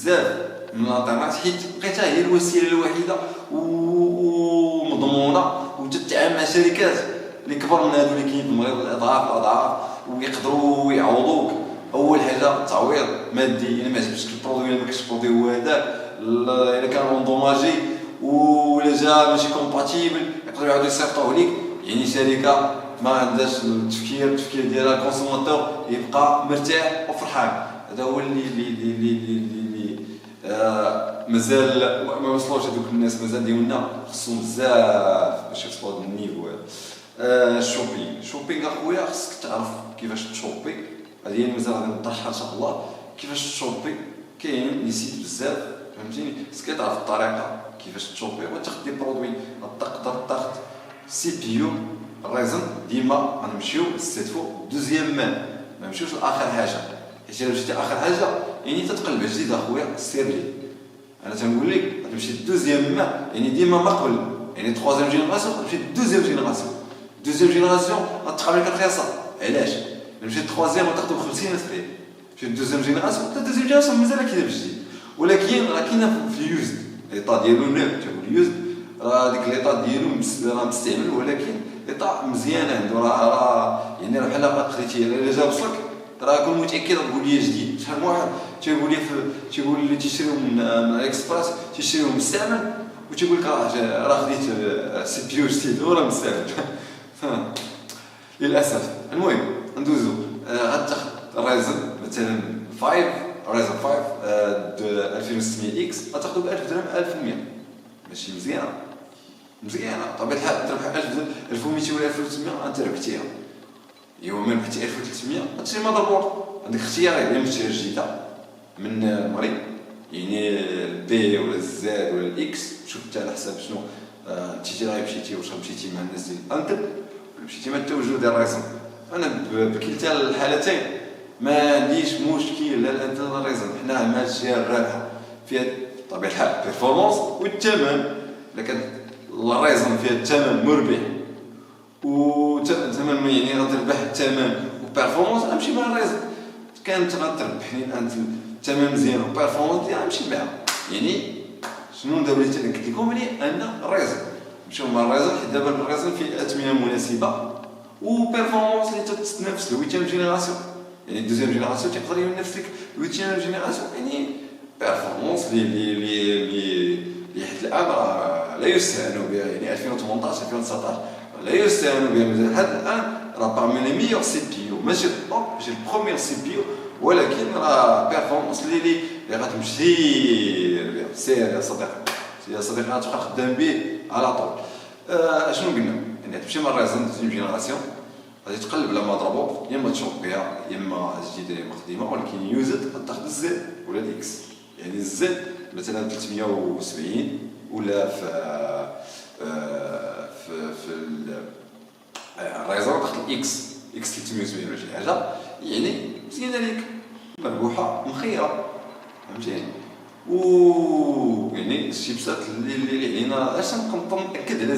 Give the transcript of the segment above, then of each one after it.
بزاف من الانترنت، حيت لقيتها هي الوسيله الوحيده ومضمونه وتتعامل مع شركات اللي كبر من هادو اللي كاين في المغرب الاضعاف ويقدروا يعوضوك. اول حاجه تعويض مادي، الا ما عجبكش البرودوي الا ما كانش البرودوي هو هذاك، الا كان اوندوماجي ولا جا ماشي كومباتيبل يقدروا يعاودوا يصيفطوه ليك. يعني شركه ما عندهاش التفكير ديالها الكونسوماتور يبقى مرتاح وفرحان. هذا هو اللي مازال ما وصلوش هذوك الناس، مازال ديالنا خصهم بزاف باش يوصلوا لهذا النيفو هذا. الشوبينغ اخويا خصك تعرف كيفاش تشوبي. هذه مازال غادي نطرحها ان شاء الله. كيفاش تشوبي؟ كاين لي سيت بزاف فهمتيني، خصك تعرف الطريقه كيفاش تشوبي وتاخذ دي برودوي. تقدر تاخذ سي بي يو الريزن، ديما غنمشيو نستهدفو دوزيام مان، ما نمشيوش لاخر حاجه، حيت الا مشيتي اخر حاجه يعني تتقلب جديد اخويا. سير لي انا تنقول لك غتمشي دوزيام مان، يعني ديما ما قبل، يعني تخوازيام جينيراسيون غتمشي دوزيام جينيراسيون. دوزيام جينيراسيون غتقابلك رخيصه، علاش؟ مشيت تخوازيام غتاخدو ب 50 سبري، مشيت دوزيام جينيراسيون حتى دوزيام جينيراسيون مازال كاينه بالجديد، ولكن راه كاينه في اليوزد، ليطا ديالو نوف تقول اليوزد، راه ديك ليطا ديالو راه مستعمل، ولكن ليطا مزيان عنده، راه يعني راه بحال ما خديتيه الا جا وصلك راه كون متاكد تقول لي جديد. شحال من واحد تيقول لي تيشريو من الاكسبريس تيشريو مستعمل وتيقول لك راه خديت سي بي يو جديد وراه مستعمل للاسف. المهم ندوزو، غتاخد الريزن مثلا 5 ريزن 5 2600 اكس غتاخدو ب 1000 درهم 1100، ماشي مزيانه طبيعة الحال تربح 1200 ولا 1300 انت ربحتيها. يوم ما ربحتي 1300 غتشري ماذر عندك اختيارين، يا تشري جديده من المغرب يعني البي ولا الزاد ولا الاكس، شوف انت على حساب شنو انت راه مشيتي، واش مشيتي مع الناس ديال انتر ولا مشيتي مع التوجه ديال الريزن. انا بكلتا الحالتين ما عنديش مشكل، لا الانتر لا الريزن، حنا مع الجهه الرابحه فيها طبيعة الحال بيرفورمانس والثمن. لكن الريزن فيها الثمن مربح وثمن يعني غتربح الثمن وبيرفورمانس، امشي مع الريزن. كانت غتربحني انت الثمن مزيان وبيرفورمانس ديالها امشي معها. يعني شنو دابا اللي قلت لكم عليه ان الريزن نمشيو مع الريزن، حيت دابا الريزن فيه اثمنه مناسبه وبيرفورمانس اللي تتنافس الويتيام جينيراسيون. يعني الدوزيام جينيراسيون تقدر ينافس لك الويتيام جينيراسيون، يعني بيرفورمانس اللي حيت الان لا يستهان بها. يعني 2018 2019 لا يستهان بها مازال حتى الان، راه باغمي لي ميور سي بي يو، ماشي الطوب ماشي البروميير سي بي يو، ولكن راه بيرفورمانس اللي غتمشي سير يا صديقي غتبقى خدام به على طول. شنو قلنا؟ يعني تمشي مع الريزن دوزيام جينيراسيون غادي تقلب على مضربوط، يا اما تشوف بها يا اما جديده يا اما قديمه، ولكن يوزد غتاخذ الزد ولا الاكس. يعني الزد مثلا 370 ولا في الريزون تاخذ الاكس 370 ولا شي حاجه، يعني مزيانه ليك مربوحه مخيره فهمتيني. و يعني الشيبسات اللي علينا اش نقدر ناكد على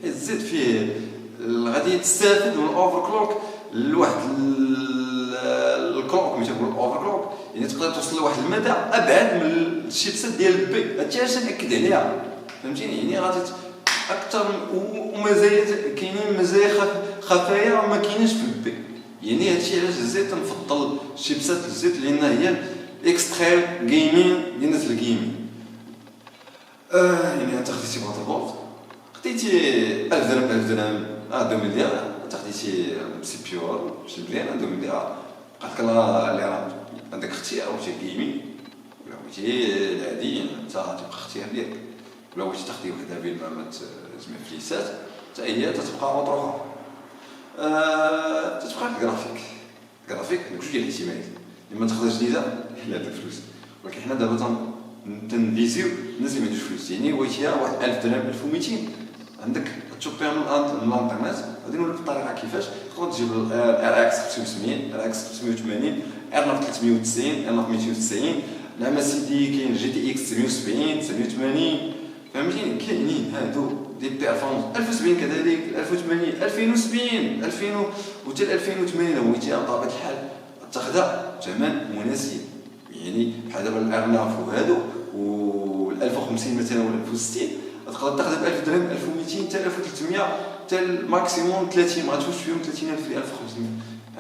الزد فيه غادي تستافد من الاوفر كلوك لواحد الكلوك، ملي تنقول اوفر كلوك يعني تقدر توصل لواحد المدى ابعد من الشيبسات ديال البي. هادشي علاش ناكد عليها فهمتيني. يعني غادي اكثر ومزايا كاينين مزايا خفايا ما كاينينش في البي. يعني هادشي علاش الزيت نفضل الشيبسات الزيت لان هي اكستريم جيمين ديال الناس الجيمين. يعني انت خديتي ماذر خديتي 1000 درهم 2000 ديال خديتي سي بي يو شي مزيان 2000 ديال بقات لك اللي راه عندك اختيار، واش جيمين ولا بغيتي العادي انت تبقى اختيار ديالك، ولا بغيتي تاخدي وحده بالما تجمع فليسات حتى هي تتبقى مطروحه. تتبقى الجرافيك عندك جوج ديال الاحتمالات، اما تاخذها جديده الا عندك فلوس، ولكن حنا دابا تنفيزيو الناس اللي ما عندوش فلوس. يعني بغيتيها واحد 1000 درهم 1200 عندك تشوبيها من الانترنت. غادي نقول لك الطريقه كيفاش تقدر تجيب ار اكس 500 ار اكس 580 ار 390 ار 290 زعما سيدي كاين جي تي اكس 770 780 فهمتيني. كاينين هادو دي بيرفورمانس 1070 كذلك 1080 2070 2000 وحتى 2080 بغيتيها بطبيعه الحال تاخذها ثمن مناسب. يعني بحال دابا الارناف وهادو و 1050 مثلا ولا 1060 تقدر تاخذ ب 1000 درهم 1200 حتى 1300 حتى الماكسيموم 30 ما غاتوش فيهم 30000 ريال 1500.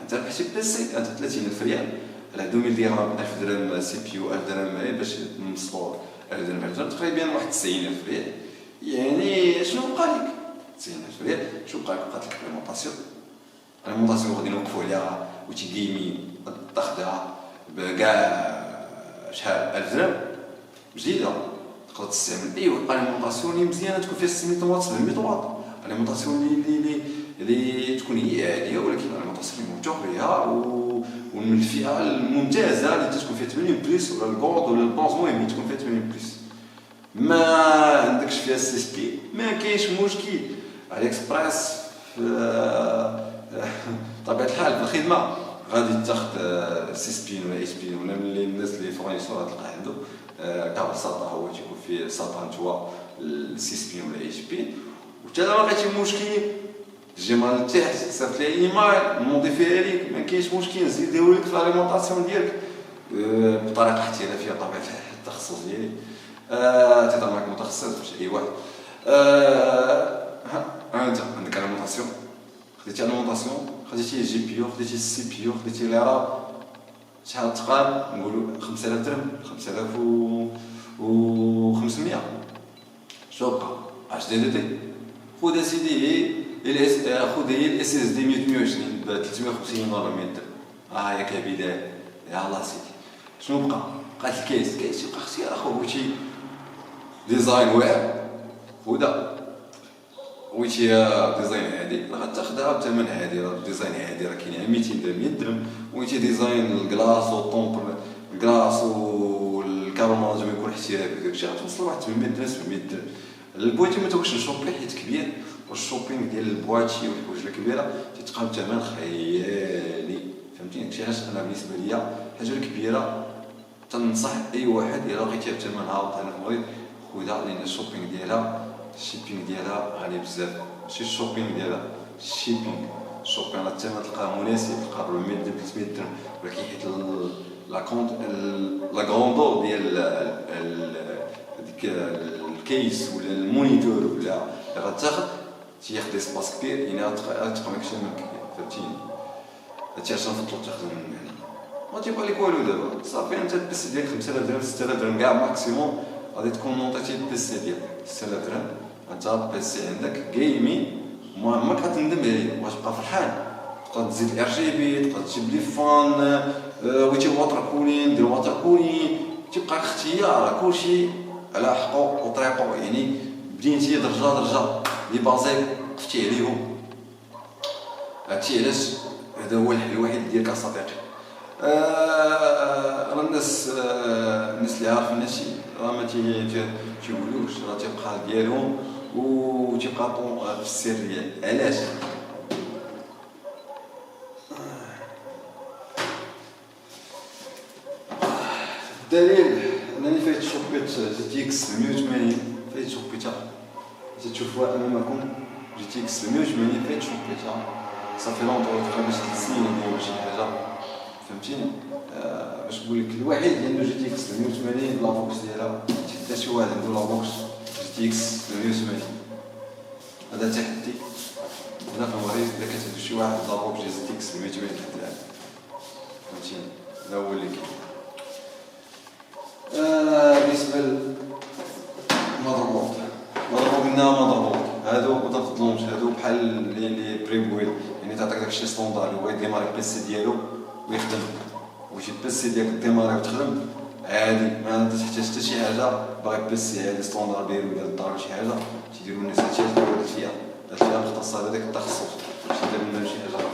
انت ربحتي بيسي انت 30000 ريال على 2000 درهم 1000 درهم سي بي يو 1000 درهم باش نوصلوا 1000 درهم 1000 درهم تقريبا واحد 90000 ريال. يعني شنو بقى لك 90000 ريال؟ شنو بقى لك؟ بقات لك الاليمونطاسيون غادي نوقفوا عليها وتي جيمين تاخذها بكاع شحال 1000 درهم جديده تقدر تستعمل ايوا الاليمونطاسيون اللي مزيانه تكون فيها 600 واط 700 واط. الاليمونطاسيون اللي تكون هي عاليه ولكن الاليمونطاسيون اللي موثوق بها ومن الفئه الممتازه اللي تكون فيها 80 بلس ولا الكورد ولا البونز المهم تكون فيها 80 بلس. ما عندكش فيها السي اس بي ما كاينش مشكل. علي اكسبريس طبيعه الحال في الخدمه غادي تاخذ سي اس بي ولا اس بي ولا من الناس اللي فورنيسور تلقى عنده كابل ساطا هو تيكون فيه ساطا نتوا السي اس بي ولا اتش بي. وحتى ما لقيتي مشكل تجي من التحت صيفط لي ايميل نوضيفيها ليك ما كاينش مشكل نزيدوه لك في الاليمونطاسيون ديالك بطريقه احترافيه طبيعه التخصص ديالي. تهضر معك متخصص باش اي واحد انت عندك اليمونطاسيون خديتي اليمونطاسيون خديتي الجي بي يو خديتي السي بي يو خديتي لي راب شحال تقال نقولوا 5000 درهم 5500 شوكا اش دي دي خذ سيدي خذ هي الاس اس دي 120 ب 350 ولا 400 درهم يا كبدايه يا الله سيدي. شنو بقات الكيس يبقى اختيار اخو شي ديزاين واعر خذها ويتي ديزاين عادي غتاخذها بثمن عادي. ديزاين عادي راه كاين 200 درهم 100 درهم. ويتي ديزاين الكلاص والطومبل الكلاص والكابل مانجمون يكون احترافي داكشي غتوصل لواحد 800 درهم 700 درهم. البويتي ما توكلش نشوبي حيت كبير والشوبينغ ديال البواتي والحوايج الكبيره تيتقام بثمن خيالي فهمتيني. داكشي علاش انا بالنسبه ليا الحاجه الكبيره تنصح اي واحد الا لقيتيها بثمن هابط هنا في المغرب خذها لان الشوبينغ ديالها الشيبينغ ديالها غالي بزاف. ماشي الشوبينغ ديالها الشيبينغ الشوبينغ الثمن تلقاه مناسب تلقاه 400 درهم 300 درهم ولكن حيت لا كروندور ديال هذيك الكيس ولا المونيتور ولا غتاخذ تياخذ اسباس كبير يعني غتبقى ماكش كبير فهمتيني. هادشي علاش نفضلو تاخذو من هنا ما تيبقى لك والو دابا صافي انت البيسي ديالك 5000 درهم 6000 درهم كاع ماكسيموم غادي تكون مونطيتي البيسي ديالك 6000 درهم انت البيسي عندك جيمين ما عمرك غتندم عليه واش تبقى فرحان. تقدر تزيد الار جي بي تقدر تجيب لي فان ويتي واتر كولين دير واتر كولين تيبقى اختيار كلشي على حقه وطريقه يعني بديتي درجه لي بازيك وقفتي عليهم. هادشي علاش هذا هو الحل الوحيد ديالك اصديقي. راه الناس اللي عارفين هادشي راه ما تيقولوش راه تيبقى ديالهم وتيبقى في السريه. علاش؟ الدليل انني فايت شوبيت جي تي اكس 780 فايت شوبيتها تشوفوها امامكم جي تي اكس 780 فايت شوبيتها صافي لونطو تقريبا شي 3 سنين ولا شي حاجه فهمتيني. باش نقول لك الوحيد اللي عنده جي تي اكس 780 لابوكس ديالها حتى شي واحد عنده لابوكس جي تي اكس 780 هذا تحدي هنا في المغرب. الا كان عنده شي واحد لابوكس جي تي اكس 780 لحد الان فهمتيني هذا هو اللي كاين. بالنسبه للمضربوط قلنا مضربوط هادو ما تفضلهمش هادو بحال اللي بريبويل يعني تعطيك داكشي ستوندار اللي هو يديماري البيسي ديالو ويخدم وشي البيسي ديالك ديماري وتخدم عادي ما تحتاج حتى شي حاجه باغي بيسي عادي ستوندار ديالو ديال الدار ولا شي حاجه تيديروا الناس هادشي هاد الفئه مختصه بهذاك التخصص ماشي داير منها شي حاجه.